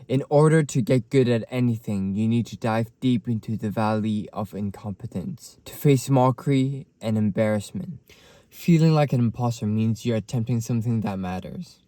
In order to get good at anything, you need to dive deep into the valley of incompetence, to face mockery and embarrassment. Feeling like an imposter means you're attempting something that matters.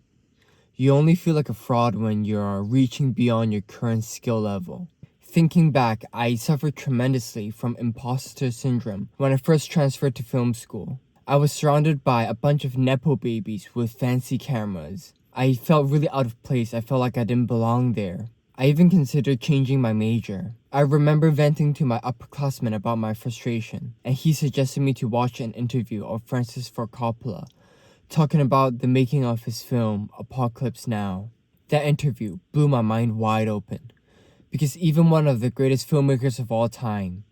You only feel like a fraud when you're reaching beyond your current skill level. Thinking back, I suffered tremendously from imposter syndrome when I first transferred to film school. I was surrounded by a bunch of nepo babies with fancy cameras. I felt really out of place. I felt like I didn't belong there. I even considered changing my major. I remember venting to my upperclassman about my frustration, and he suggested me to watch an interview of Francis Ford Coppola talking about the making of his film Apocalypse Now. That interview blew my mind wide open, because even one of the greatest filmmakers of all time,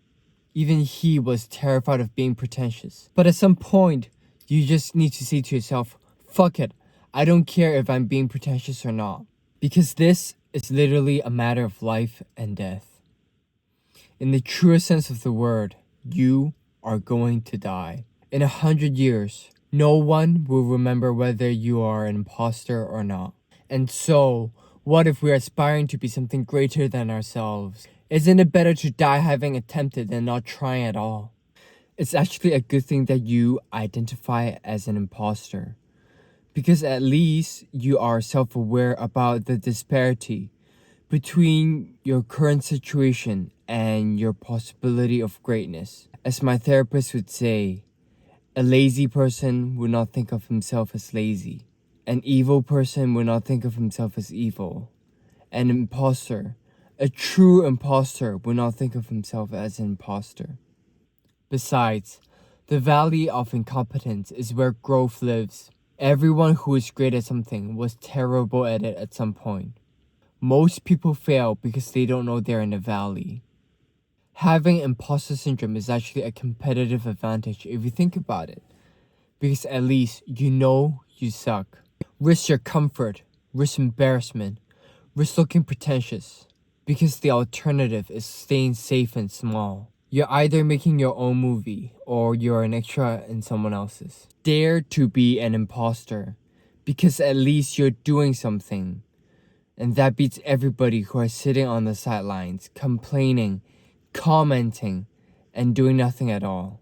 even he was terrified of being pretentious. But at some point, you just need to say to yourself, fuck it, I don't care if I'm being pretentious or not. Because this is literally a matter of life and death. In the truest sense of the word, you are going to die. In 100 years, no one will remember whether you are an imposter or not. And so, what if we're aspiring to be something greater than ourselves? Isn't it better to die having attempted than not trying at all? It's actually a good thing that you identify as an imposter, because at least you are self-aware about the disparity between your current situation and your possibility of greatness. As my therapist would say, a lazy person would not think of himself as lazy. An evil person would not think of himself as evil. An imposter, a true imposter, would not think of himself as an imposter. Besides, the valley of incompetence is where growth lives. Everyone who is great at something was terrible at it at some point. Most people fail because they don't know they're in a valley. Having imposter syndrome is actually a competitive advantage if you think about it, because at least you know you suck. Risk your comfort, risk embarrassment, risk looking pretentious, because the alternative is staying safe and small. You're either making your own movie or you're an extra in someone else's. Dare to be an imposter, because at least you're doing something. And that beats everybody who are sitting on the sidelines, complaining, commenting, and doing nothing at all.